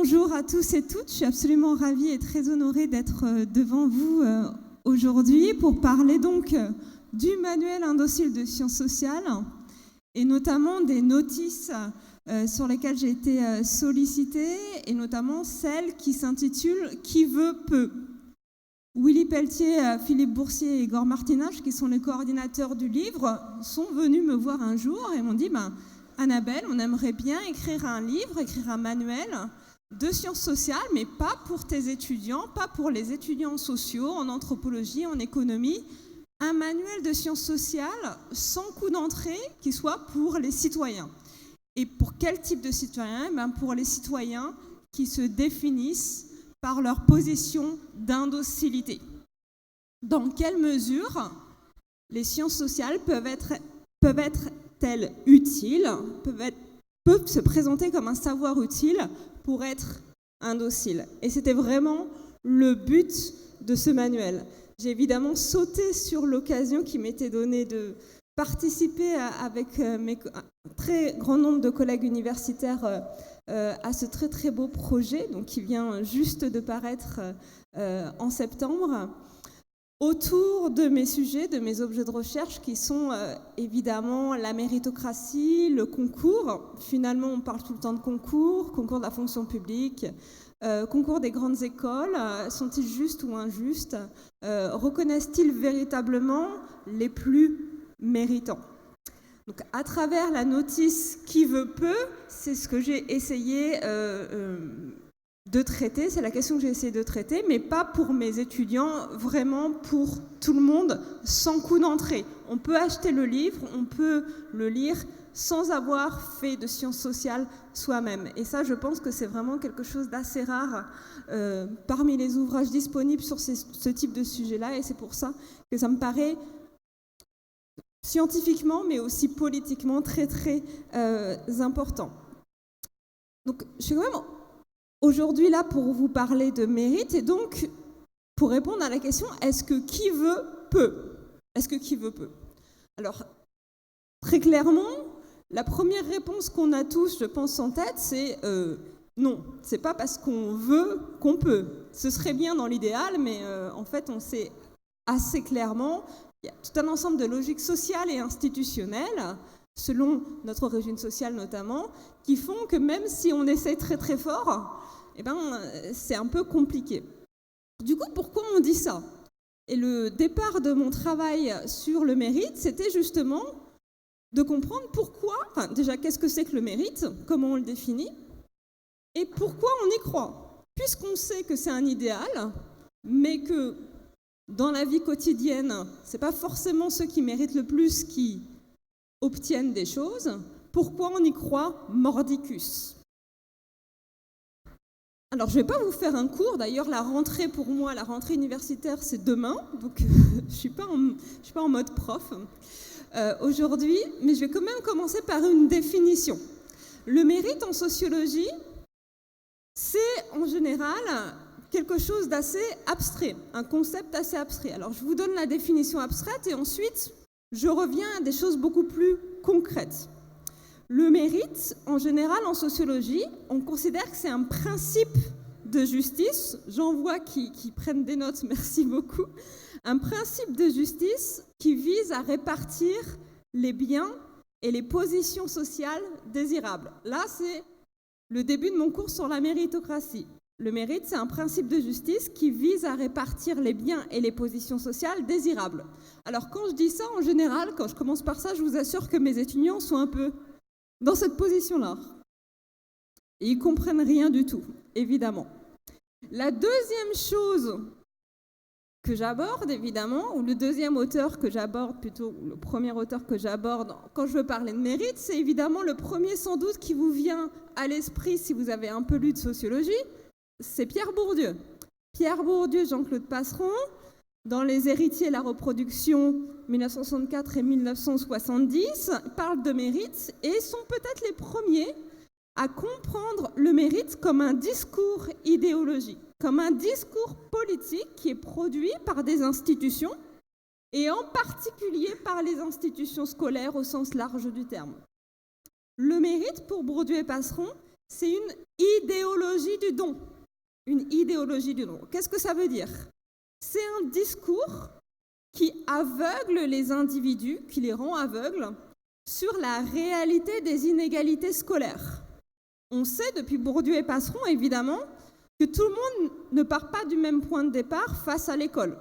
Bonjour à tous et toutes, je suis absolument ravie et très honorée d'être devant vous aujourd'hui pour parler donc du manuel indocile de sciences sociales et notamment des notices sur lesquelles j'ai été sollicitée et notamment celle qui s'intitule « Qui veut peut ». Willy Pelletier, Philippe Boursier et Igor Martinage, qui sont les coordinateurs du livre, sont venus me voir un jour et m'ont dit Annabelle, on aimerait bien écrire un livre, écrire un manuel de sciences sociales, mais pas pour tes étudiants, pas pour les étudiants sociaux, en anthropologie, en économie, un manuel de sciences sociales sans coût d'entrée qui soit pour les citoyens. Et pour quel type de citoyens ? Pour les citoyens qui se définissent par leur position d'indocilité. Dans quelle mesure les sciences sociales peuvent-elles utiles, peuvent se présenter comme un savoir utile pour être indocile. Et c'était vraiment le but de ce manuel. J'ai évidemment sauté sur l'occasion qui m'était donnée de participer avec un très grand nombre de collègues universitaires à ce très très beau projet, donc qui vient juste de paraître en septembre, autour de mes sujets, de mes objets de recherche qui sont évidemment la méritocratie, le concours. Finalement, on parle tout le temps de concours de la fonction publique, concours des grandes écoles. Sont-ils justes ou injustes ? Reconnaissent-ils véritablement les plus méritants ? Donc, à travers la notice « Qui veut peut », c'est ce que j'ai essayé de traiter, c'est la question que j'ai essayé de traiter, mais pas pour mes étudiants, vraiment pour tout le monde, sans coût d'entrée. On peut acheter le livre, on peut le lire sans avoir fait de sciences sociales soi-même. Et ça, je pense que c'est vraiment quelque chose d'assez rare parmi les ouvrages disponibles sur ce type de sujet-là, et c'est pour ça que ça me paraît scientifiquement, mais aussi politiquement très, très important. Donc, je suis quand même aujourd'hui là pour vous parler de mérite et donc pour répondre à la question est-ce que qui veut peut ? Est-ce que qui veut peut ? Alors, très clairement, la première réponse qu'on a tous, je pense, en tête, c'est non, c'est pas parce qu'on veut qu'on peut. Ce serait bien dans l'idéal, mais en fait, on sait assez clairement, il y a tout un ensemble de logiques sociales et institutionnelles, selon notre origine sociale notamment, qui font que même si on essaie très très fort, c'est un peu compliqué. Du coup, pourquoi on dit ça ? Et le départ de mon travail sur le mérite, c'était justement de comprendre pourquoi, déjà qu'est-ce que c'est que le mérite, comment on le définit, et pourquoi on y croit. Puisqu'on sait que c'est un idéal, mais que dans la vie quotidienne, c'est pas forcément ceux qui méritent le plus qui obtiennent des choses, pourquoi on y croit mordicus ? Alors, je ne vais pas vous faire un cours. D'ailleurs, la rentrée pour moi, la rentrée universitaire, c'est demain. Donc, je ne suis pas en mode prof aujourd'hui. Mais je vais quand même commencer par une définition. Le mérite en sociologie, c'est en général quelque chose d'assez abstrait, un concept assez abstrait. Alors, je vous donne la définition abstraite et ensuite, je reviens à des choses beaucoup plus concrètes. Le mérite, en général, en sociologie, on considère que c'est un principe de justice. J'en vois qui prennent des notes, merci beaucoup. Un principe de justice qui vise à répartir les biens et les positions sociales désirables. Là, c'est le début de mon cours sur la méritocratie. Le mérite, c'est un principe de justice qui vise à répartir les biens et les positions sociales désirables. Alors, quand je dis ça, en général, quand je commence par ça, je vous assure que mes étudiants sont un peu dans cette position-là. Et ils ne comprennent rien du tout, évidemment. La deuxième chose que j'aborde, évidemment, ou le deuxième auteur que j'aborde, plutôt le premier auteur que j'aborde quand je veux parler de mérite, c'est évidemment le premier sans doute qui vous vient à l'esprit si vous avez un peu lu de sociologie, c'est Pierre Bourdieu. Pierre Bourdieu, Jean-Claude Passeron, dans Les héritiers et la reproduction, 1964 et 1970, parlent de mérite et sont peut-être les premiers à comprendre le mérite comme un discours idéologique, comme un discours politique qui est produit par des institutions et en particulier par les institutions scolaires au sens large du terme. Le mérite, pour Bourdieu et Passeron, c'est une idéologie du don. Une idéologie du don. Qu'est-ce que ça veut dire? C'est un discours qui aveugle les individus, qui les rend aveugles sur la réalité des inégalités scolaires. On sait depuis Bourdieu et Passeron, évidemment, que tout le monde ne part pas du même point de départ face à l'école.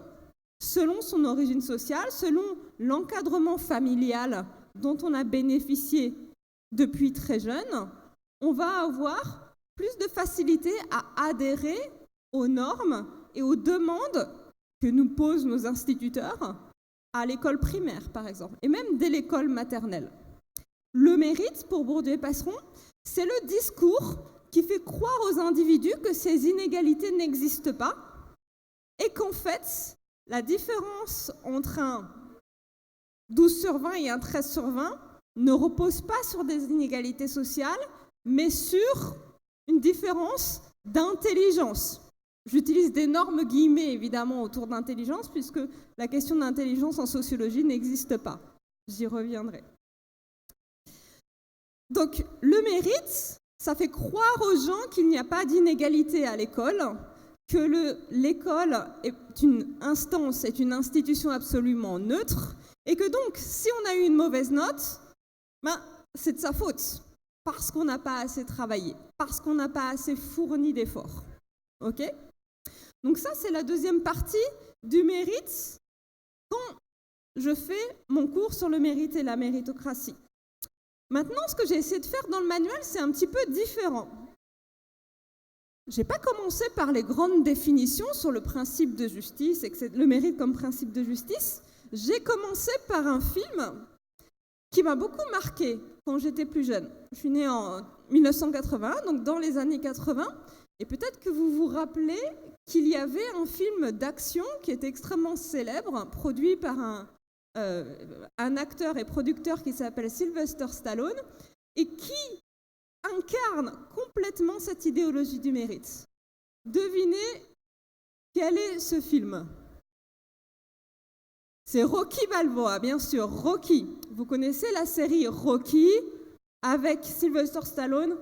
Selon son origine sociale, selon l'encadrement familial dont on a bénéficié depuis très jeune, on va avoir plus de facilité à adhérer aux normes et aux demandes que nous posent nos instituteurs à l'école primaire, par exemple, et même dès l'école maternelle. Le mérite, pour Bourdieu et Passeron, c'est le discours qui fait croire aux individus que ces inégalités n'existent pas et qu'en fait, la différence entre un 12 sur 20 et un 13 sur 20 ne repose pas sur des inégalités sociales, mais sur une différence d'intelligence. J'utilise d'énormes guillemets, évidemment, autour d'intelligence, puisque la question d'intelligence en sociologie n'existe pas. J'y reviendrai. Donc, le mérite, ça fait croire aux gens qu'il n'y a pas d'inégalité à l'école, que l'école est une instance, est une institution absolument neutre, et que donc, si on a eu une mauvaise note, c'est de sa faute, parce qu'on n'a pas assez travaillé, parce qu'on n'a pas assez fourni d'efforts. Ok ? Donc ça, c'est la deuxième partie du mérite quand je fais mon cours sur le mérite et la méritocratie. Maintenant, ce que j'ai essayé de faire dans le manuel, c'est un petit peu différent. Je n'ai pas commencé par les grandes définitions sur le principe de justice, et le mérite comme principe de justice. J'ai commencé par un film qui m'a beaucoup marqué quand j'étais plus jeune. Je suis née en 1980, donc dans les années 80, et peut-être que vous vous rappelez qu'il y avait un film d'action qui était extrêmement célèbre, produit par un acteur et producteur qui s'appelle Sylvester Stallone, et qui incarne complètement cette idéologie du mérite. Devinez quel est ce film? C'est Rocky Balboa, bien sûr, Rocky. Vous connaissez la série Rocky avec Sylvester Stallone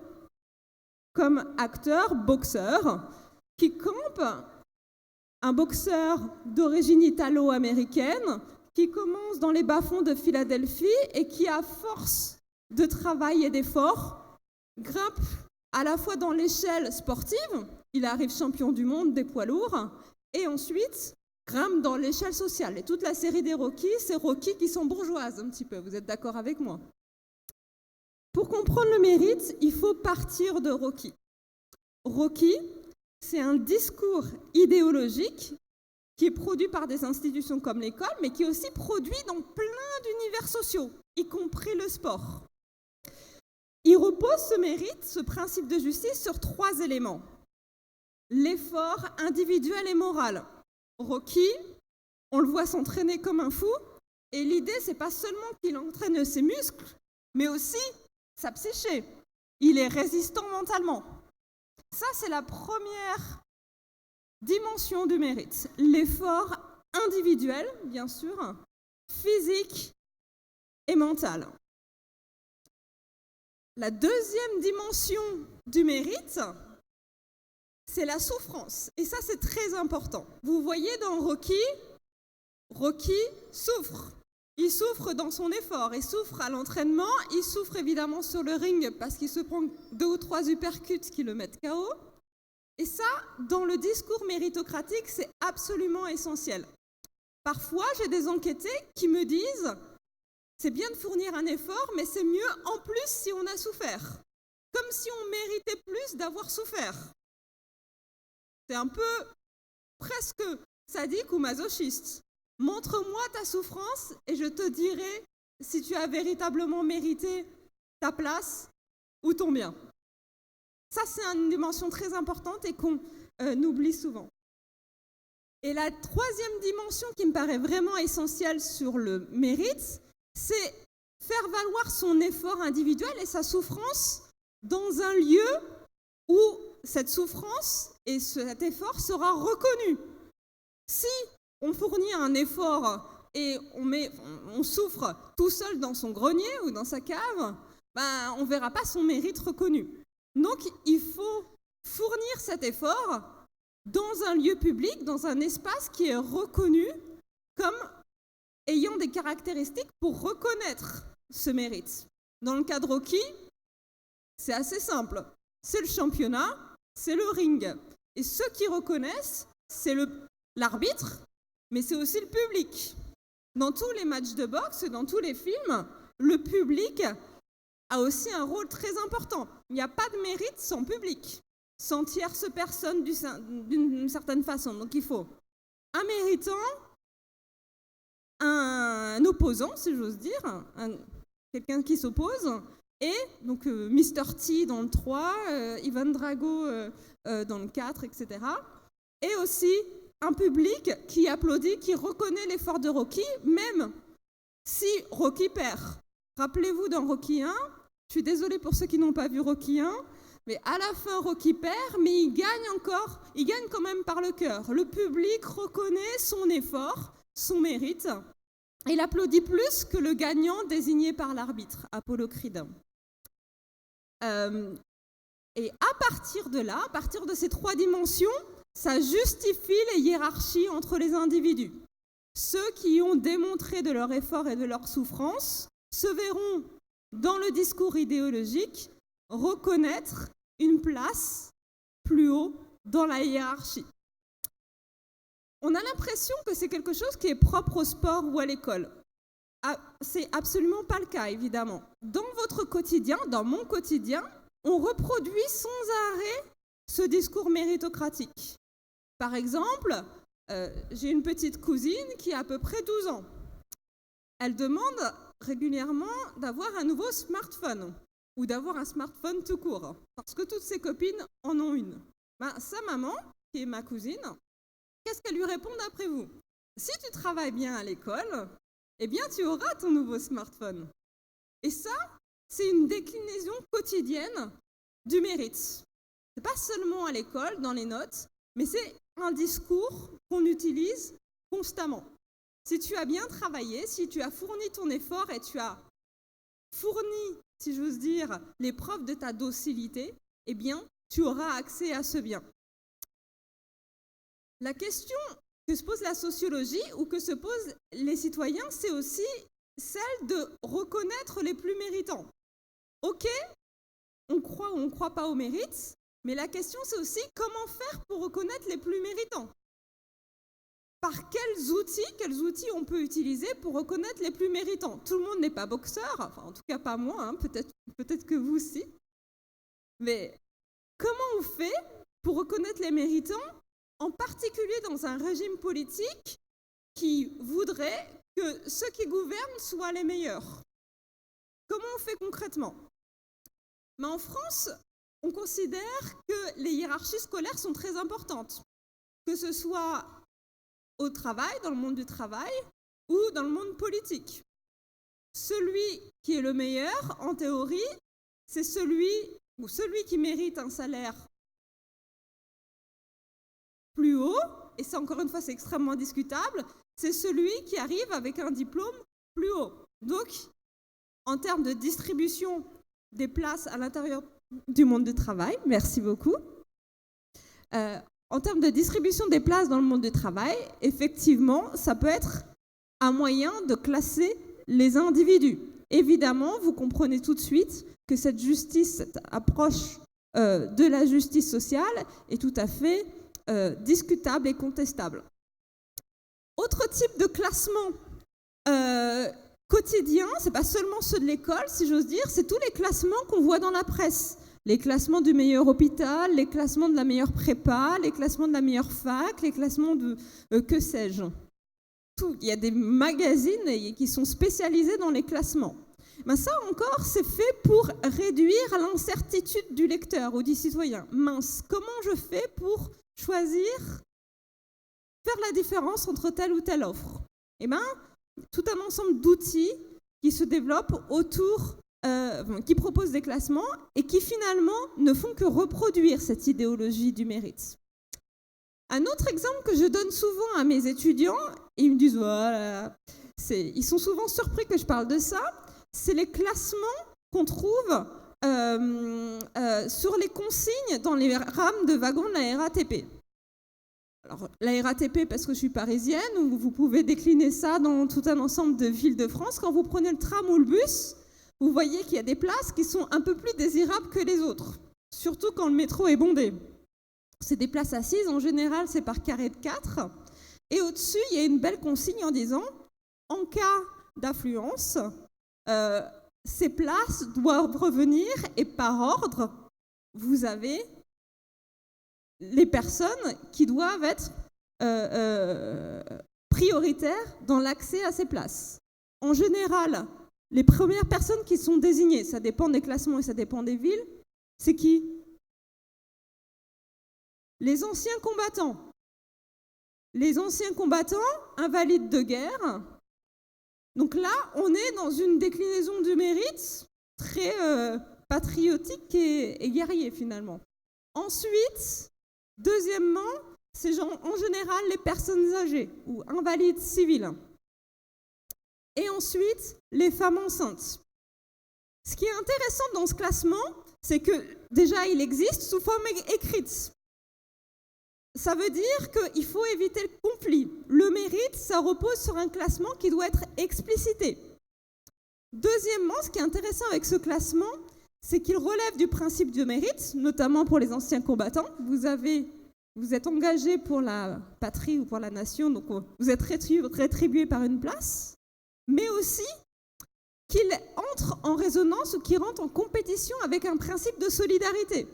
comme acteur, boxeur, qui campe un boxeur d'origine italo-américaine qui commence dans les bas-fonds de Philadelphie et qui, à force de travail et d'effort, grimpe à la fois dans l'échelle sportive, il arrive champion du monde des poids lourds, et ensuite grimpe dans l'échelle sociale. Et toute la série des Rocky, c'est Rocky qui sont bourgeoises un petit peu, vous êtes d'accord avec moi? Pour comprendre le mérite, il faut partir de Rocky. Rocky, c'est un discours idéologique qui est produit par des institutions comme l'école, mais qui est aussi produit dans plein d'univers sociaux, y compris le sport. Il repose ce mérite, ce principe de justice, sur 3 éléments. L'effort individuel et moral. Rocky, on le voit s'entraîner comme un fou, et l'idée, c'est pas seulement qu'il entraîne ses muscles, mais aussi sa psyché. Il est résistant mentalement. Ça, c'est la première dimension du mérite. L'effort individuel, bien sûr, physique et mental. La deuxième dimension du mérite, c'est la souffrance. Et ça, c'est très important. Vous voyez dans Rocky, Rocky souffre. Il souffre dans son effort, il souffre à l'entraînement, il souffre évidemment sur le ring parce qu'il se prend 2 ou 3 uppercuts qui le mettent KO. Et ça, dans le discours méritocratique, c'est absolument essentiel. Parfois, j'ai des enquêtés qui me disent « c'est bien de fournir un effort, mais c'est mieux en plus si on a souffert. » Comme si on méritait plus d'avoir souffert. C'est un peu presque sadique ou masochiste. Montre-moi ta souffrance et je te dirai si tu as véritablement mérité ta place ou ton bien. Ça, c'est une dimension très importante et qu'on oublie souvent. Et la troisième dimension qui me paraît vraiment essentielle sur le mérite, c'est faire valoir son effort individuel et sa souffrance dans un lieu où cette souffrance et cet effort sera reconnu. Si on fournit un effort et on souffre tout seul dans son grenier ou dans sa cave, on ne verra pas son mérite reconnu. Donc, il faut fournir cet effort dans un lieu public, dans un espace qui est reconnu comme ayant des caractéristiques pour reconnaître ce mérite. Dans le cas de Rocky, c'est assez simple. C'est le championnat, c'est le ring. Et ceux qui reconnaissent, c'est l'arbitre, mais c'est aussi le public. Dans tous les matchs de boxe, dans tous les films, le public a aussi un rôle très important. Il n'y a pas de mérite sans public, sans tierce personne d'une certaine façon. Donc il faut un méritant, un opposant, si j'ose dire, quelqu'un qui s'oppose, et donc Mr. T dans le 3, Ivan Drago dans le 4, etc. Et aussi un public qui applaudit, qui reconnaît l'effort de Rocky, même si Rocky perd. Rappelez-vous dans Rocky 1, je suis désolée pour ceux qui n'ont pas vu Rocky 1, mais à la fin Rocky perd, mais il gagne quand même par le cœur. Le public reconnaît son effort, son mérite, et il applaudit plus que le gagnant désigné par l'arbitre, Apollo Creed. Et à partir de là, à partir de ces 3 dimensions, ça justifie les hiérarchies entre les individus. Ceux qui ont démontré de leur effort et de leur souffrance se verront, dans le discours idéologique, reconnaître une place plus haut dans la hiérarchie. On a l'impression que c'est quelque chose qui est propre au sport ou à l'école. C'est absolument pas le cas, évidemment. Dans votre quotidien, dans mon quotidien, on reproduit sans arrêt ce discours méritocratique. Par exemple, j'ai une petite cousine qui a à peu près 12 ans. Elle demande régulièrement d'avoir un nouveau smartphone ou d'avoir un smartphone tout court, parce que toutes ses copines en ont une. Sa maman, qui est ma cousine, qu'est-ce qu'elle lui répond d'après vous? Si tu travailles bien à l'école, eh bien tu auras ton nouveau smartphone. Et ça, c'est une déclinaison quotidienne du mérite. Ce n'est pas seulement à l'école, dans les notes, mais c'est un discours qu'on utilise constamment. Si tu as bien travaillé, si tu as fourni ton effort et tu as fourni, si j'ose dire, les preuves de ta docilité, eh bien, tu auras accès à ce bien. La question que se pose la sociologie ou que se posent les citoyens, c'est aussi celle de reconnaître les plus méritants. Ok, on croit ou on ne croit pas au mérite, mais la question c'est aussi comment faire pour reconnaître les plus méritants. Par quels outils on peut utiliser pour reconnaître les plus méritants? Tout le monde n'est pas boxeur, enfin en tout cas pas moi, hein, peut-être que vous aussi. Mais comment on fait pour reconnaître les méritants, en particulier dans un régime politique qui voudrait que ceux qui gouvernent soient les meilleurs? Comment on fait concrètement? Mais en France, on considère que les hiérarchies scolaires sont très importantes, que ce soit au travail, dans le monde du travail, ou dans le monde politique. Celui qui est le meilleur, en théorie, c'est celui qui mérite un salaire plus haut, et ça encore une fois c'est extrêmement discutable, c'est celui qui arrive avec un diplôme plus haut. Donc, en termes de distribution des places à l'intérieur du monde du travail, merci beaucoup. En termes de distribution des places dans le monde du travail, effectivement, ça peut être un moyen de classer les individus. Évidemment, vous comprenez tout de suite que cette approche de la justice sociale est tout à fait discutable et contestable. Autre type de classement quotidien, ce n'est pas seulement ceux de l'école, si j'ose dire, c'est tous les classements qu'on voit dans la presse. Les classements du meilleur hôpital, les classements de la meilleure prépa, les classements de la meilleure fac, les classements de que sais-je. Tout. Il y a des magazines qui sont spécialisés dans les classements. Mais ça encore, c'est fait pour réduire l'incertitude du lecteur ou du citoyen. Mince, comment je fais pour choisir, faire la différence entre telle ou telle offre? Eh bien, tout un ensemble d'outils qui se développent autour qui proposent des classements et qui finalement ne font que reproduire cette idéologie du mérite. Un autre exemple que je donne souvent à mes étudiants, et ils me disent voilà, ils sont souvent surpris que je parle de ça, c'est les classements qu'on trouve sur les consignes dans les rames de wagons de la RATP. Alors, la RATP, parce que je suis parisienne, ou vous pouvez décliner ça dans tout un ensemble de villes de France. Quand vous prenez le tram ou le bus, vous voyez qu'il y a des places qui sont un peu plus désirables que les autres, surtout quand le métro est bondé. C'est des places assises, en général, c'est par carré de 4. Et au-dessus, il y a une belle consigne en disant, en cas d'affluence, ces places doivent revenir et par ordre, vous avez les personnes qui doivent être prioritaires dans l'accès à ces places. En général, les premières personnes qui sont désignées, ça dépend des classements et ça dépend des villes, c'est qui ? Les anciens combattants. Les anciens combattants, invalides de guerre. Donc là, on est dans une déclinaison du mérite très patriotique et guerrier finalement. Ensuite, deuxièmement, c'est en général les personnes âgées ou invalides civiles. Et ensuite, les femmes enceintes. Ce qui est intéressant dans ce classement, c'est que déjà, il existe sous forme écrite. Ça veut dire qu'il faut éviter le conflit. Le mérite, ça repose sur un classement qui doit être explicité. Deuxièmement, ce qui est intéressant avec ce classement, c'est qu'il relève du principe du mérite, notamment pour les anciens combattants. Vous êtes engagé pour la patrie ou pour la nation, donc vous êtes rétribué par une place, mais aussi qu'il entre en résonance ou qu'il rentre en compétition avec un principe de solidarité.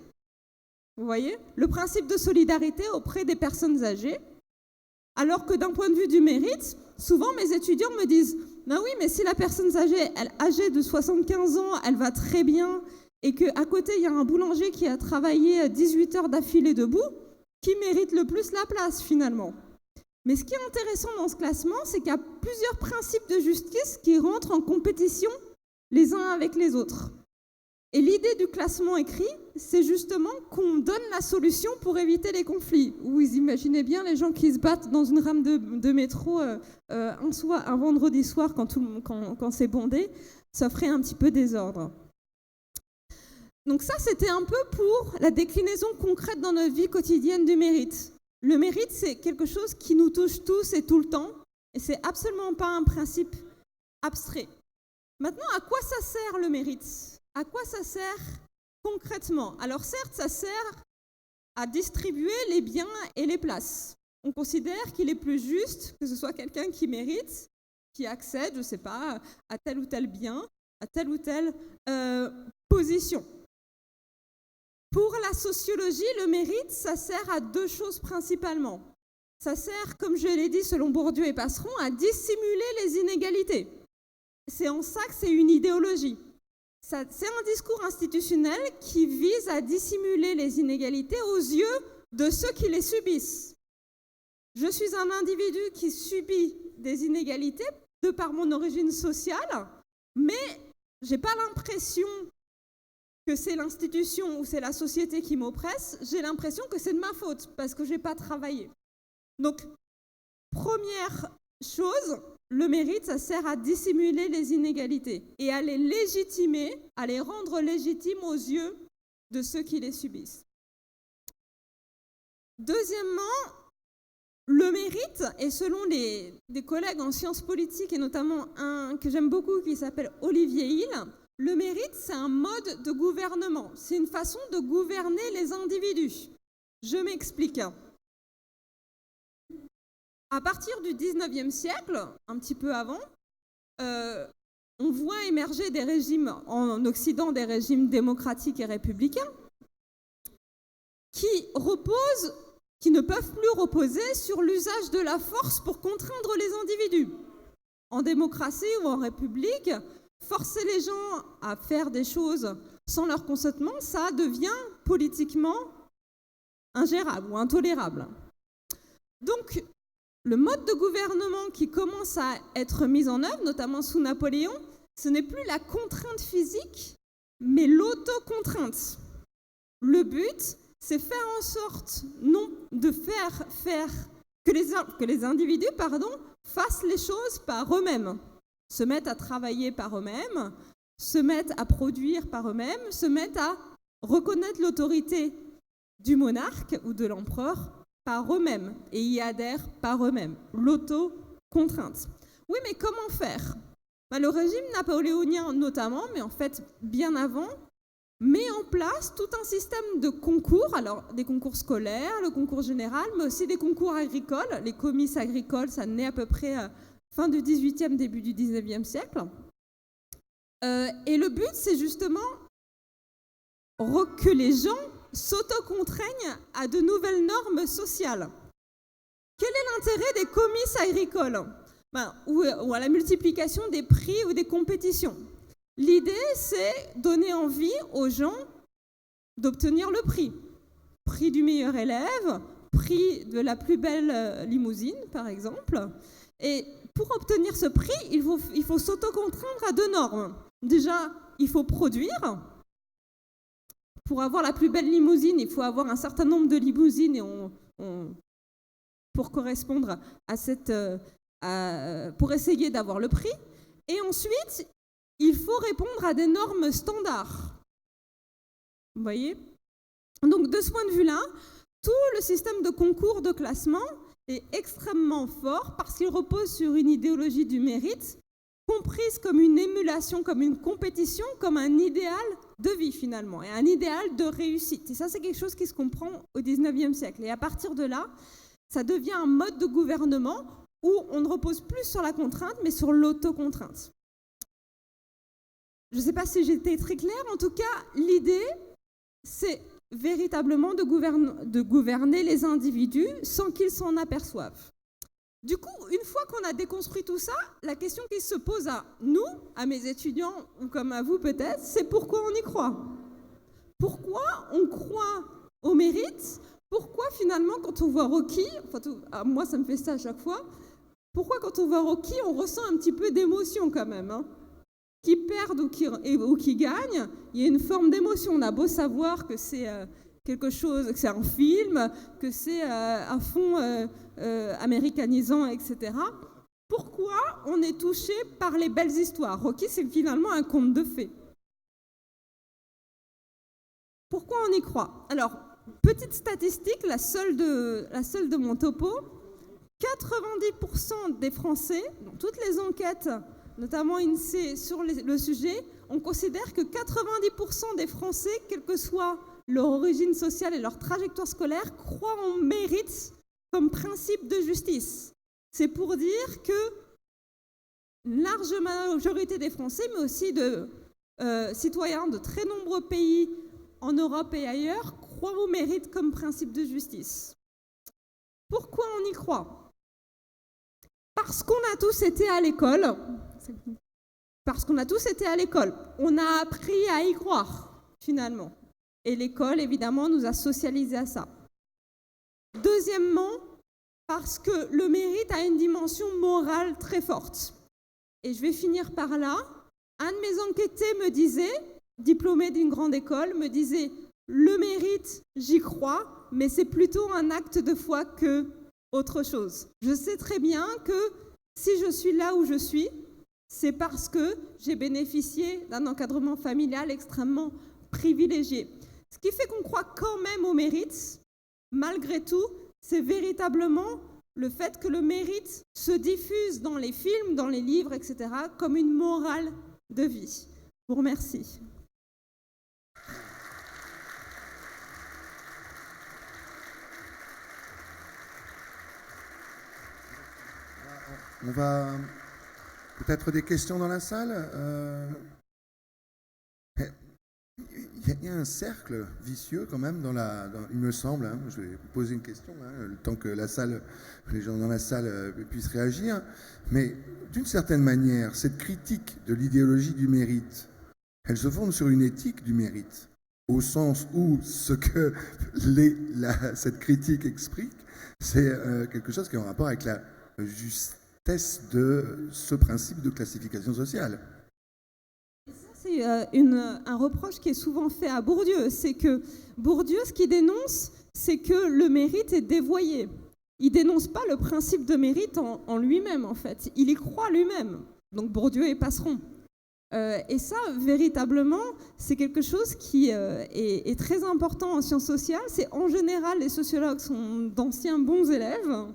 Vous voyez ? Le principe de solidarité auprès des personnes âgées, alors que d'un point de vue du mérite, souvent mes étudiants me disent « Ben oui, mais si la personne âgée de 75 ans, elle va très bien, et qu'à côté, il y a un boulanger qui a travaillé 18 heures d'affilée debout, qui mérite le plus la place finalement ?» Mais ce qui est intéressant dans ce classement, c'est qu'il y a plusieurs principes de justice qui rentrent en compétition les uns avec les autres. Et l'idée du classement écrit, c'est justement qu'on donne la solution pour éviter les conflits. Vous imaginez bien les gens qui se battent dans une rame de métro un vendredi soir quand c'est bondé, ça ferait un petit peu désordre. Donc ça, c'était un peu pour la déclinaison concrète dans notre vie quotidienne du mérite. Le mérite, c'est quelque chose qui nous touche tous et tout le temps, et c'est absolument pas un principe abstrait. Maintenant, à quoi ça sert le mérite ? À quoi ça sert concrètement ? Alors certes, ça sert à distribuer les biens et les places. On considère qu'il est plus juste que ce soit quelqu'un qui mérite, qui accède, je ne sais pas, à tel ou tel bien, à telle ou telle position. Pour la sociologie, le mérite, ça sert à deux choses principalement. Ça sert, comme je l'ai dit, selon Bourdieu et Passeron, à dissimuler les inégalités. C'est en ça que c'est une idéologie. C'est un discours institutionnel qui vise à dissimuler les inégalités aux yeux de ceux qui les subissent. Je suis un individu qui subit des inégalités de par mon origine sociale, mais je n'ai pas l'impression que c'est l'institution ou c'est la société qui m'oppresse, j'ai l'impression que c'est de ma faute parce que je n'ai pas travaillé. Donc, première chose, le mérite, ça sert à dissimuler les inégalités et à les légitimer, à les rendre légitimes aux yeux de ceux qui les subissent. Deuxièmement, le mérite, et selon des collègues en sciences politiques, et notamment un que j'aime beaucoup qui s'appelle Olivier Hill, le mérite, c'est un mode de gouvernement. C'est une façon de gouverner les individus. Je m'explique. À partir du 19e siècle, un petit peu avant, on voit émerger des régimes en Occident, des régimes démocratiques et républicains, qui ne peuvent plus reposer sur l'usage de la force pour contraindre les individus. En démocratie ou en république, forcer les gens à faire des choses sans leur consentement, ça devient politiquement ingérable ou intolérable. Donc, le mode de gouvernement qui commence à être mis en œuvre, notamment sous Napoléon, ce n'est plus la contrainte physique, mais l'autocontrainte. Le but, c'est faire en sorte de faire que les individus fassent les choses par eux-mêmes, se mettent à travailler par eux-mêmes, se mettent à produire par eux-mêmes, se mettent à reconnaître l'autorité du monarque ou de l'empereur par eux-mêmes et y adhèrent par eux-mêmes. L'auto-contrainte. Oui, mais comment faire ? Le régime napoléonien notamment, mais en fait bien avant, met en place tout un système de concours, alors des concours scolaires, le concours général, mais aussi des concours agricoles. Les comices agricoles, ça naît à peu près fin du XVIIIe, début du XIXe siècle. Et le but, c'est justement que les gens s'autocontraignent à de nouvelles normes sociales. Quel est l'intérêt des comices agricoles ? Ou à la multiplication des prix ou des compétitions. L'idée, c'est donner envie aux gens d'obtenir le prix. Prix du meilleur élève, prix de la plus belle limousine, par exemple. Et pour obtenir ce prix, il faut s'autocontraindre à deux normes. Déjà, il faut produire. Pour avoir la plus belle limousine, il faut avoir un certain nombre de limousines pour correspondre à cette... pour essayer d'avoir le prix. Et ensuite, il faut répondre à des normes standards. Vous voyez ? Donc, de ce point de vue-là, tout le système de concours de classement est extrêmement fort parce qu'il repose sur une idéologie du mérite, comprise comme une émulation, comme une compétition, comme un idéal de vie finalement, et un idéal de réussite. Et ça, c'est quelque chose qui se comprend au XIXe siècle. Et à partir de là, ça devient un mode de gouvernement où on ne repose plus sur la contrainte, mais sur l'autocontrainte. Je ne sais pas si j'étais très claire, en tout cas, l'idée, c'est véritablement de gouverner les individus sans qu'ils s'en aperçoivent. Du coup, une fois qu'on a déconstruit tout ça, la question qui se pose à nous, à mes étudiants, ou comme à vous peut-être, c'est pourquoi on y croit. Pourquoi on croit au mérite ? Pourquoi finalement, quand on voit Rocky, moi ça me fait ça à chaque fois, pourquoi quand on voit Rocky, on ressent un petit peu d'émotion quand même, hein ? Qu'ils perdent ou qui gagnent, il y a une forme d'émotion. On a beau savoir que c'est quelque chose, que c'est un film, que c'est un fond américanisant, etc. Pourquoi on est touché par les belles histoires ? Rocky, c'est finalement un conte de fées. Pourquoi on y croit ? Alors, petite statistique, la seule de mon topo, 90% des Français, dans toutes les enquêtes, notamment INSEE sur le sujet, on considère que 90% des Français, quelle que soit leur origine sociale et leur trajectoire scolaire, croient en mérite comme principe de justice. C'est pour dire que une large majorité des Français, mais aussi de citoyens de très nombreux pays en Europe et ailleurs, croient au mérite comme principe de justice. Pourquoi on y croit ? Parce qu'on a tous été à l'école. On a appris à y croire, finalement. Et l'école, évidemment, nous a socialisés à ça. Deuxièmement, parce que le mérite a une dimension morale très forte. Et je vais finir par là. Un de mes enquêtés me disait, diplômé d'une grande école, me disait « Le mérite, j'y crois, mais c'est plutôt un acte de foi que autre chose. Je sais très bien que si je suis là où je suis, c'est parce que j'ai bénéficié d'un encadrement familial extrêmement privilégié. Ce qui fait qu'on croit quand même au mérite, malgré tout, c'est véritablement le fait que le mérite se diffuse dans les films, dans les livres, etc., comme une morale de vie. Je vous remercie. On va peut-être des questions dans la salle. Il y a un cercle vicieux quand même il me semble. Je vais vous poser une question, le temps que les gens dans la salle puissent réagir. Mais d'une certaine manière, cette critique de l'idéologie du mérite, elle se fonde sur une éthique du mérite, au sens où ce que cette critique explique, c'est quelque chose qui est en rapport avec la justesse de ce principe de classification sociale. C'est un reproche qui est souvent fait à Bourdieu. C'est que Bourdieu, ce qu'il dénonce, c'est que le mérite est dévoyé. Il ne dénonce pas le principe de mérite en lui-même, en fait. Il y croit lui-même. Donc Bourdieu et Passeron. Et ça, véritablement, c'est quelque chose qui est très important en sciences sociales. C'est en général, les sociologues sont d'anciens bons élèves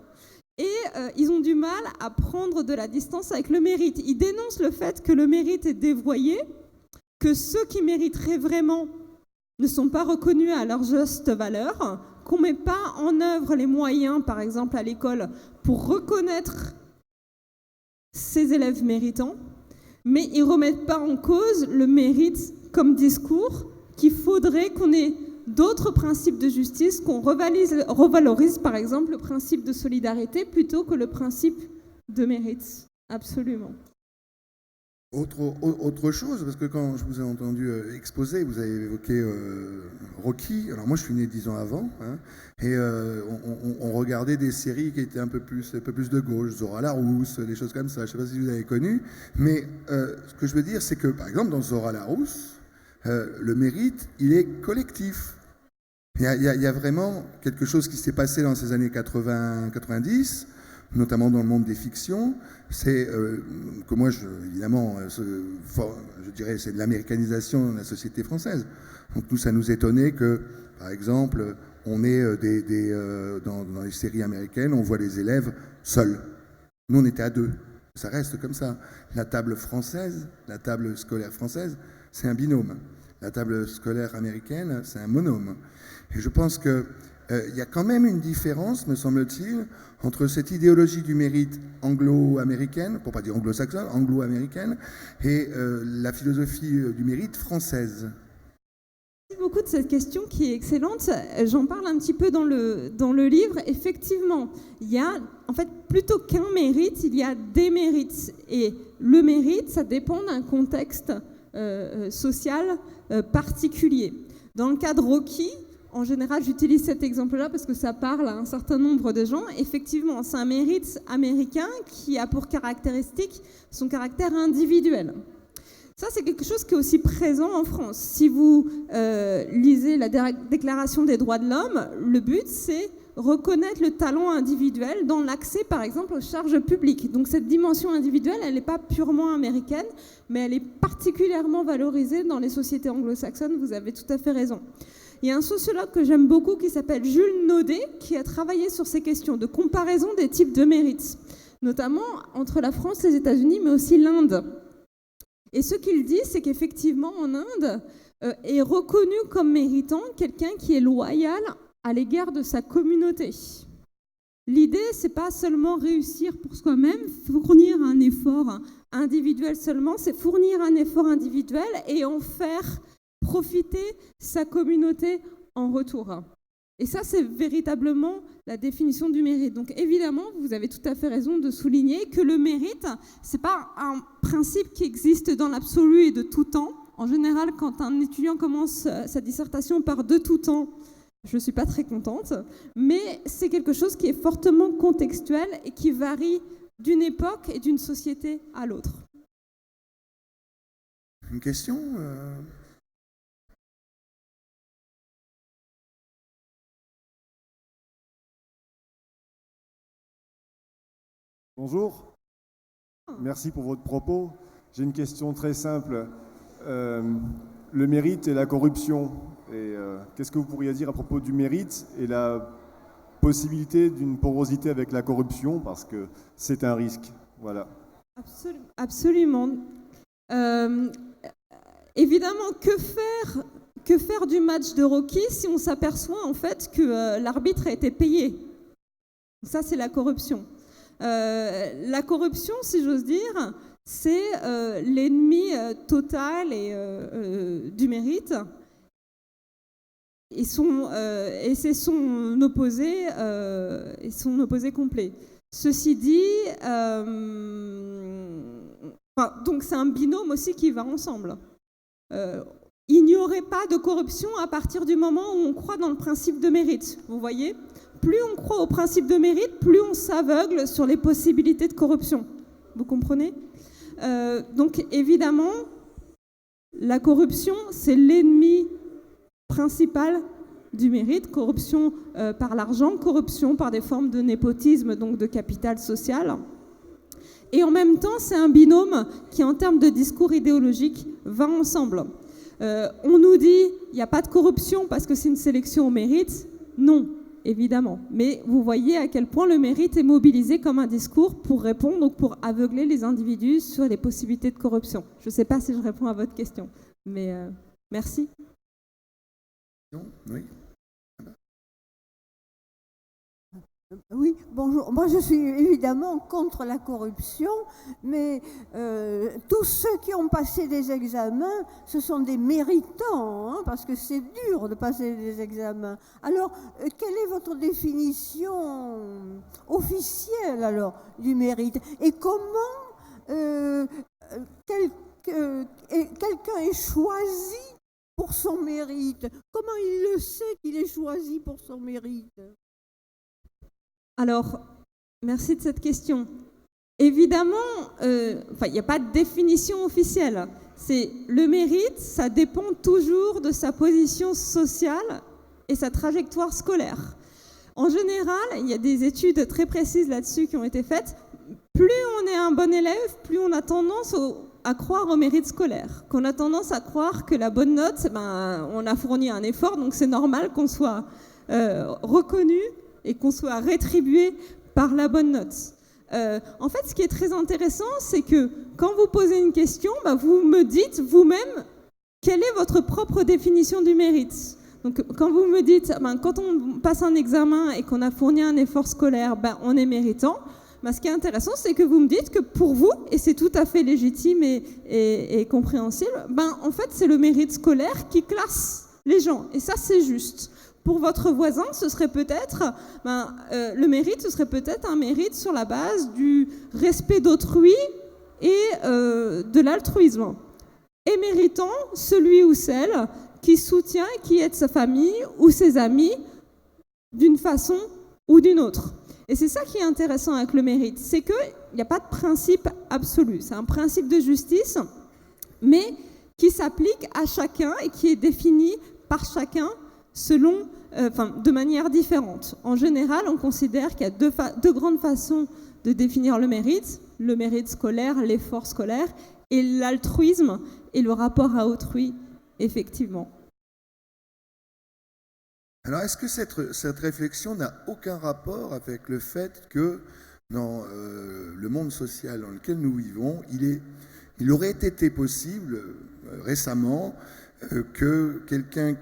et ils ont du mal à prendre de la distance avec le mérite. Ils dénoncent le fait que le mérite est dévoyé, que ceux qui mériteraient vraiment ne sont pas reconnus à leur juste valeur, qu'on ne met pas en œuvre les moyens, par exemple à l'école, pour reconnaître ces élèves méritants. Mais ils ne remettent pas en cause le mérite comme discours, qu'il faudrait qu'on ait d'autres principes de justice, qu'on revalorise par exemple le principe de solidarité plutôt que le principe de mérite. Absolument. Autre chose, parce que quand je vous ai entendu exposer, vous avez évoqué Rocky. Alors moi, je suis né 10 ans avant, hein, et on regardait des séries qui étaient un peu plus de gauche, Zora Larousse, des choses comme ça. Je ne sais pas si vous avez connu, mais ce que je veux dire, c'est que par exemple dans Zora Larousse, le mérite, il est collectif. Il y a vraiment quelque chose qui s'est passé dans ces années 80-90, notamment dans le monde des fictions, c'est que moi, évidemment, je dirais, c'est de l'américanisation de la société française. Donc nous, ça nous étonnait que, par exemple, on ait dans les séries américaines, on voit les élèves seuls. Nous, on était à 2. Ça reste comme ça. La table scolaire française, c'est un binôme. La table scolaire américaine, c'est un monôme. Et je pense que il y a quand même une différence, me semble-t-il, entre cette idéologie du mérite anglo-américaine, pour ne pas dire anglo-saxonne, anglo-américaine, et la philosophie du mérite française. Merci beaucoup de cette question qui est excellente. J'en parle un petit peu dans le livre. Effectivement, il y a, en fait, plutôt qu'un mérite, il y a des mérites. Et le mérite, ça dépend d'un contexte social particulier. Dans le cas de Rocky, en général, j'utilise cet exemple-là parce que ça parle à un certain nombre de gens. Effectivement, c'est un mérite américain qui a pour caractéristique son caractère individuel. Ça, c'est quelque chose qui est aussi présent en France. Si vous lisez la Déclaration des droits de l'homme, le but, c'est reconnaître le talent individuel dans l'accès, par exemple, aux charges publiques. Donc cette dimension individuelle, elle n'est pas purement américaine, mais elle est particulièrement valorisée dans les sociétés anglo-saxonnes. Vous avez tout à fait raison. Il y a un sociologue que j'aime beaucoup qui s'appelle Jules Naudet qui a travaillé sur ces questions de comparaison des types de mérites, notamment entre la France, les États-Unis, mais aussi l'Inde. Et ce qu'il dit, c'est qu'effectivement, en Inde, est reconnu comme méritant quelqu'un qui est loyal à l'égard de sa communauté. L'idée, c'est pas seulement réussir pour soi-même, fournir un effort individuel seulement, c'est fournir un effort individuel et en faire profiter sa communauté en retour. Et ça, c'est véritablement la définition du mérite. Donc évidemment, vous avez tout à fait raison de souligner que le mérite, ce n'est pas un principe qui existe dans l'absolu et de tout temps. En général, quand un étudiant commence sa dissertation par « de tout temps », je ne suis pas très contente, mais c'est quelque chose qui est fortement contextuel et qui varie d'une époque et d'une société à l'autre. Une question Bonjour, merci pour votre propos. J'ai une question très simple. Le mérite et la corruption. Et qu'est-ce que vous pourriez dire à propos du mérite et la possibilité d'une porosité avec la corruption, parce que c'est un risque. Voilà. Absolument. Évidemment, que faire du match de Rocky si on s'aperçoit en fait que l'arbitre a été payé? Ça, c'est la corruption. La corruption, si j'ose dire, c'est l'ennemi total du mérite et c'est son opposé complet. Ceci dit, donc c'est un binôme aussi qui va ensemble. Il n'y aurait pas de corruption à partir du moment où on croit dans le principe de mérite, vous voyez ? Plus on croit au principe de mérite, plus on s'aveugle sur les possibilités de corruption. Vous comprenez ? Donc évidemment, la corruption, c'est l'ennemi principal du mérite. Corruption par l'argent, corruption par des formes de népotisme, donc de capital social. et en même temps, c'est un binôme qui, en termes de discours idéologique, va ensemble. On nous dit il n'y a pas de corruption parce que c'est une sélection au mérite. Non, évidemment. Mais vous voyez à quel point le mérite est mobilisé comme un discours pour répondre, donc pour aveugler les individus sur les possibilités de corruption. Je ne sais pas si je réponds à votre question, mais merci. Oui. Oui, bonjour. Moi, je suis évidemment contre la corruption, mais tous ceux qui ont passé des examens, ce sont des méritants, hein, parce que c'est dur de passer des examens. Alors, quelle est votre définition officielle alors du mérite? Et comment quelqu'un est choisi pour son mérite? Comment il le sait qu'il est choisi pour son mérite? Alors, merci de cette question. Évidemment, il n'y a pas de définition officielle. Le mérite, ça dépend toujours de sa position sociale et sa trajectoire scolaire. En général, il y a des études très précises là-dessus qui ont été faites. Plus on est un bon élève, plus on a tendance à croire au mérite scolaire. Qu'on a tendance à croire que la bonne note, on a fourni un effort, donc c'est normal qu'on soit reconnu et qu'on soit rétribué par la bonne note. En fait, ce qui est très intéressant, c'est que quand vous posez une question, vous me dites vous-même quelle est votre propre définition du mérite. Donc, quand vous me dites, quand on passe un examen et qu'on a fourni un effort scolaire, on est méritant, ce qui est intéressant, c'est que vous me dites que pour vous, et c'est tout à fait légitime et compréhensible, en fait, c'est le mérite scolaire qui classe les gens. Et ça, c'est juste. Pour votre voisin, ce serait peut-être, le mérite, ce serait peut-être un mérite sur la base du respect d'autrui et de l'altruisme. Et méritant, celui ou celle qui soutient et qui aide sa famille ou ses amis d'une façon ou d'une autre. Et c'est ça qui est intéressant avec le mérite, c'est qu'il n'y a pas de principe absolu. C'est un principe de justice, mais qui s'applique à chacun et qui est défini par chacun de manière différente. En général, on considère qu'il y a deux grandes façons de définir le mérite scolaire, l'effort scolaire, et l'altruisme et le rapport à autrui, effectivement. Alors, est-ce que cette réflexion n'a aucun rapport avec le fait que dans le monde social dans lequel nous vivons, il aurait été possible récemment que quelqu'un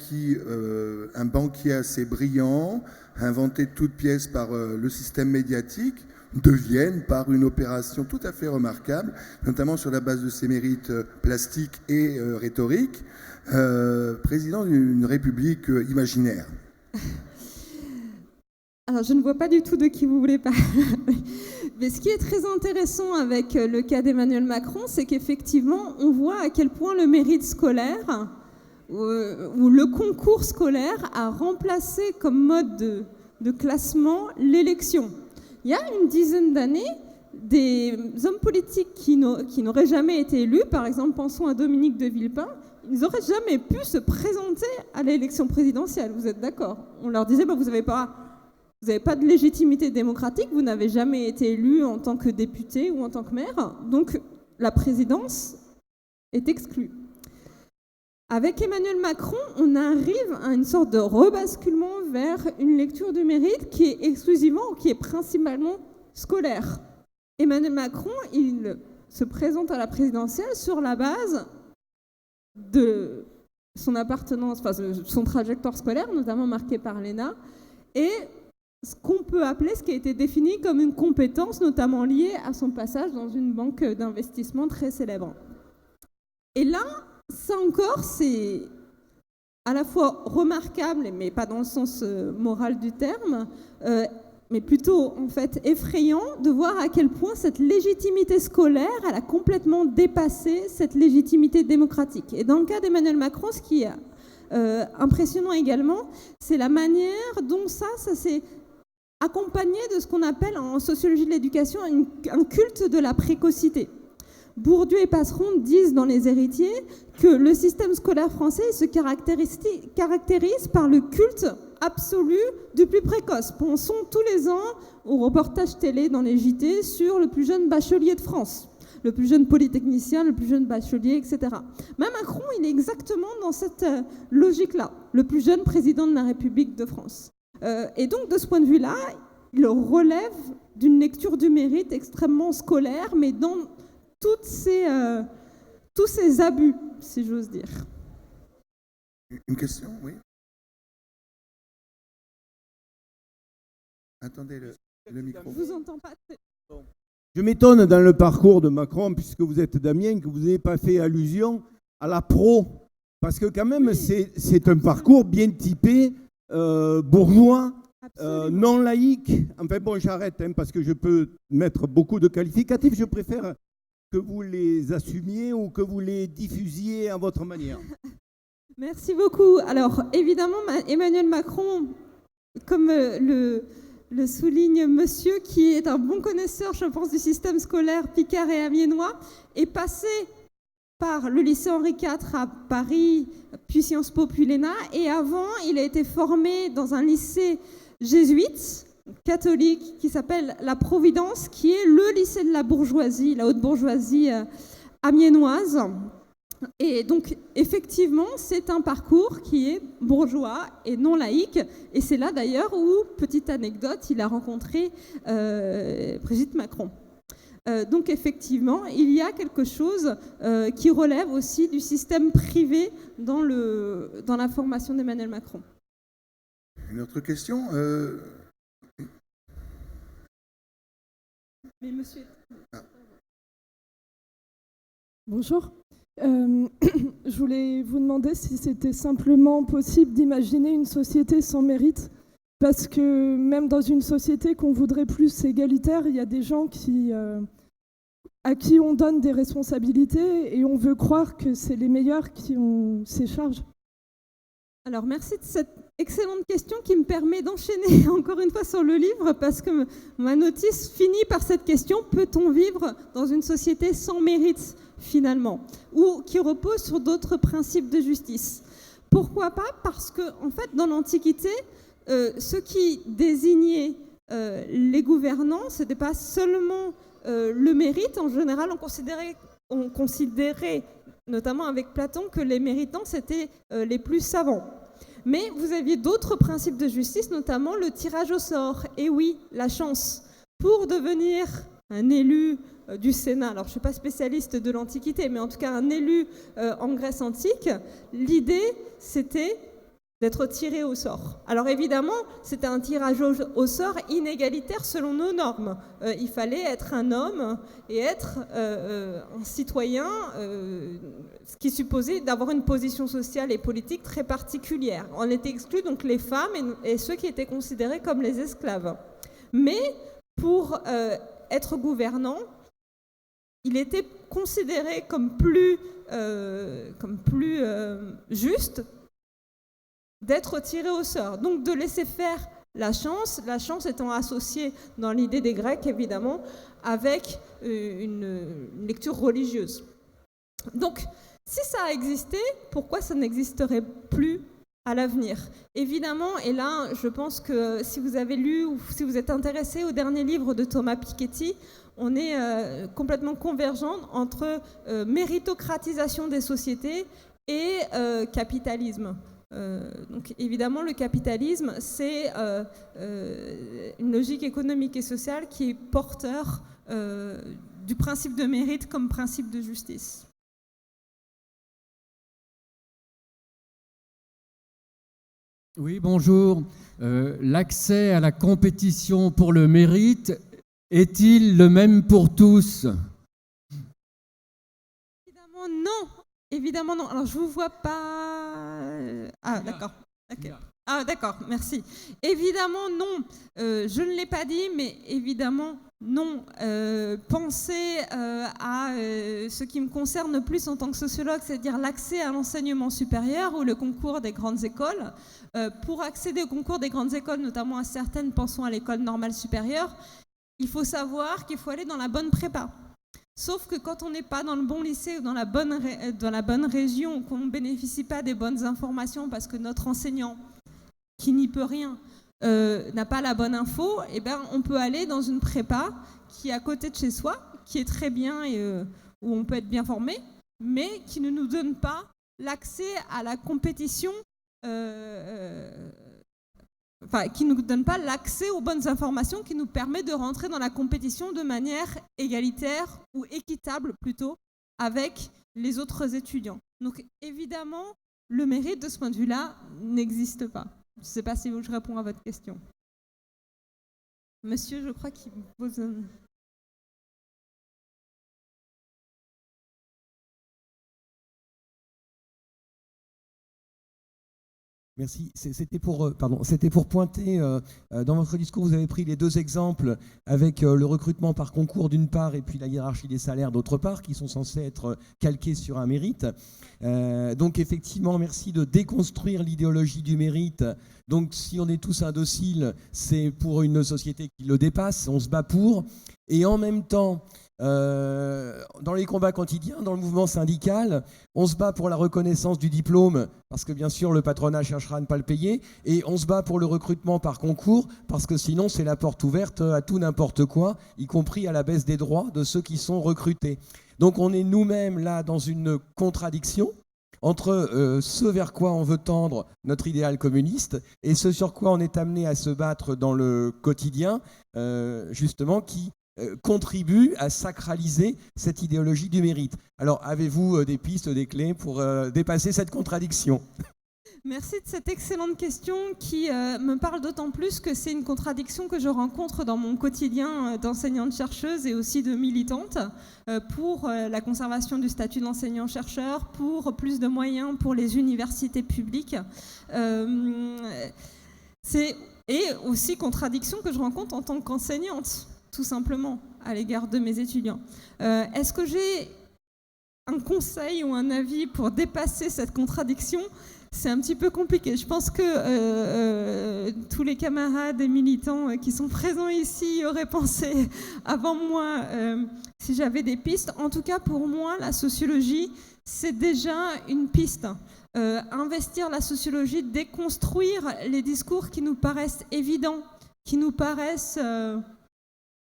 un banquier assez brillant, inventé de toutes pièces par le système médiatique, devienne, par une opération tout à fait remarquable, notamment sur la base de ses mérites plastiques et rhétoriques, président d'une république imaginaire. Alors, je ne vois pas du tout de qui vous voulez parler. Mais ce qui est très intéressant avec le cas d'Emmanuel Macron, c'est qu'effectivement, on voit à quel point le mérite scolaire ou le concours scolaire a remplacé comme mode de classement l'élection. Il y a une dizaine d'années, des hommes politiques qui n'auraient jamais été élus, par exemple, pensons à Dominique de Villepin, ils n'auraient jamais pu se présenter à l'élection présidentielle, vous êtes d'accord? On leur disait, vous n'avez pas de légitimité démocratique, vous n'avez jamais été élu en tant que député ou en tant que maire, donc la présidence est exclue. Avec Emmanuel Macron, on arrive à une sorte de rebasculement vers une lecture du mérite qui est exclusivement, qui est principalement scolaire. Emmanuel Macron, il se présente à la présidentielle sur la base de son appartenance, son trajectoire scolaire, notamment marquée par l'ENA, et ce qu'on peut appeler, ce qui a été défini comme une compétence, notamment liée à son passage dans une banque d'investissement très célèbre. Et là, ça encore, c'est à la fois remarquable, mais pas dans le sens moral du terme, mais plutôt en fait effrayant de voir à quel point cette légitimité scolaire, elle a complètement dépassé cette légitimité démocratique. Et dans le cas d'Emmanuel Macron, ce qui est impressionnant également, c'est la manière dont ça s'est accompagné de ce qu'on appelle en sociologie de l'éducation un culte de la précocité. Bourdieu et Passeron disent dans Les Héritiers que le système scolaire français se caractérise par le culte absolu du plus précoce. Pensons tous les ans au reportage télé dans les JT sur le plus jeune bachelier de France, le plus jeune polytechnicien, le plus jeune bachelier, etc. Mais Macron, il est exactement dans cette logique-là, le plus jeune président de la République de France. Et donc, de ce point de vue-là, il relève d'une lecture du mérite extrêmement scolaire, mais dans tous ces abus, si j'ose dire. Une question, oui. Attendez le micro. Je vous entends pas. Je m'étonne dans le parcours de Macron, puisque vous êtes Damien, que vous n'ayez pas fait allusion à la pro. Parce que quand même, oui, c'est un parcours bien typé, bourgeois, non laïque. Enfin bon, j'arrête, parce que je peux mettre beaucoup de qualificatifs. Je préfère que vous les assumiez ou que vous les diffusiez à votre manière. Merci beaucoup. Alors, évidemment, Emmanuel Macron, comme le souligne monsieur, qui est un bon connaisseur, je pense, du système scolaire picard et amiénois, est passé par le lycée Henri IV à Paris, puis Sciences Po, puis l'ENA, et avant, il a été formé dans un lycée jésuite, catholique, qui s'appelle la Providence, qui est le lycée de la bourgeoisie, la haute bourgeoisie amiénoise. Et donc, effectivement, c'est un parcours qui est bourgeois et non laïque. Et c'est là, d'ailleurs, où, petite anecdote, il a rencontré Brigitte Macron. Donc, effectivement, il y a quelque chose qui relève aussi du système privé dans la formation d'Emmanuel Macron. Une autre question Mais monsieur... Bonjour. Je voulais vous demander si c'était simplement possible d'imaginer une société sans mérite, parce que même dans une société qu'on voudrait plus égalitaire, il y a des gens à qui on donne des responsabilités et on veut croire que c'est les meilleurs qui ont ces charges. Alors, merci de cette excellente question qui me permet d'enchaîner encore une fois sur le livre, parce que ma notice finit par cette question: peut-on vivre dans une société sans mérite, finalement, ou qui repose sur d'autres principes de justice? Pourquoi pas? Parce que, en fait, dans l'Antiquité, ce qui désignait les gouvernants, ce n'était pas seulement le mérite. En général, on considérait, notamment avec Platon, que les méritants, c'était les plus savants. Mais vous aviez d'autres principes de justice, notamment le tirage au sort. Et oui, la chance. Pour devenir un élu du Sénat, alors je ne suis pas spécialiste de l'Antiquité, mais en tout cas un élu en Grèce antique, l'idée, c'était d'être tiré au sort. Alors évidemment, c'était un tirage au sort inégalitaire selon nos normes. Il fallait être un homme et être un citoyen, ce qui supposait d'avoir une position sociale et politique très particulière. On était exclus donc les femmes et ceux qui étaient considérés comme les esclaves. Mais pour être gouvernant, il était considéré comme plus juste d'être tiré au sort, donc de laisser faire la chance étant associée dans l'idée des Grecs, évidemment, avec une lecture religieuse. Donc, si ça a existé, pourquoi ça n'existerait plus à l'avenir? Évidemment, et là, je pense que si vous avez lu ou si vous êtes intéressé au dernier livre de Thomas Piketty, on est complètement convergents entre méritocratisation des sociétés et capitalisme. Donc évidemment, le capitalisme, c'est une logique économique et sociale qui est porteur du principe de mérite comme principe de justice. Oui, bonjour. L'accès à la compétition pour le mérite est-il le même pour tous? Évidemment non. Évidemment non. Alors je vous vois pas. Ah d'accord. Okay. Ah d'accord. Merci. Évidemment non. Je ne l'ai pas dit, mais évidemment non. Pensez à ce qui me concerne plus en tant que sociologue, c'est-à-dire l'accès à l'enseignement supérieur ou le concours des grandes écoles. Pour accéder au concours des grandes écoles, notamment à certaines, pensons à l'école normale supérieure, il faut savoir qu'il faut aller dans la bonne prépa. Sauf que quand on n'est pas dans le bon lycée ou dans la bonne région, qu'on ne bénéficie pas des bonnes informations parce que notre enseignant, qui n'y peut rien, n'a pas la bonne info, eh ben, on peut aller dans une prépa qui est à côté de chez soi, qui est très bien et où on peut être bien formé, mais qui ne nous donne pas l'accès à la compétition, qui ne nous donne pas l'accès aux bonnes informations qui nous permet de rentrer dans la compétition de manière égalitaire ou équitable plutôt avec les autres étudiants. Donc évidemment, le mérite de ce point de vue-là n'existe pas. Je ne sais pas si je réponds à votre question. Monsieur, je crois qu'il pose... Merci. C'était pour pointer, dans votre discours, vous avez pris les deux exemples avec le recrutement par concours d'une part et puis la hiérarchie des salaires d'autre part, qui sont censés être calqués sur un mérite. Donc effectivement, merci de déconstruire l'idéologie du mérite. Donc si on est tous indociles, c'est pour une société qui le dépasse, on se bat pour. Et en même temps, dans les combats quotidiens, dans le mouvement syndical, on se bat pour la reconnaissance du diplôme, parce que bien sûr le patronat cherchera à ne pas le payer, et on se bat pour le recrutement par concours, parce que sinon c'est la porte ouverte à tout n'importe quoi, y compris à la baisse des droits de ceux qui sont recrutés. Donc on est nous-mêmes là dans une contradiction entre ce vers quoi on veut tendre notre idéal communiste et ce sur quoi on est amené à se battre dans le quotidien, justement, qui contribue à sacraliser cette idéologie du mérite. Alors, avez-vous des pistes, des clés pour dépasser cette contradiction ? Merci de cette excellente question qui me parle d'autant plus que c'est une contradiction que je rencontre dans mon quotidien d'enseignante-chercheuse et aussi de militante pour la conservation du statut d'enseignant-chercheur, pour plus de moyens pour les universités publiques. Et aussi contradiction que je rencontre en tant qu'enseignante, tout simplement, à l'égard de mes étudiants. Est-ce que j'ai un conseil ou un avis pour dépasser cette contradiction ? C'est un petit peu compliqué. Je pense que tous les camarades et militants qui sont présents ici auraient pensé avant moi si j'avais des pistes. En tout cas, pour moi, la sociologie, c'est déjà une piste. Investir la sociologie, déconstruire les discours qui nous paraissent évidents, qui nous paraissent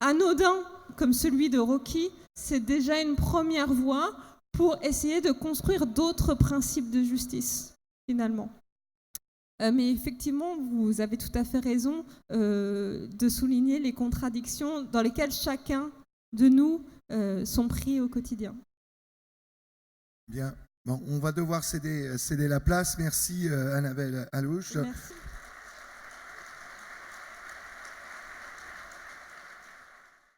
anodins, comme celui de Rocky, c'est déjà une première voie pour essayer de construire d'autres principes de justice, finalement. Mais effectivement, vous avez tout à fait raison de souligner les contradictions dans lesquelles chacun de nous sont pris au quotidien. Bien. Bon, on va devoir céder la place. Merci Annabelle Allouche. Merci.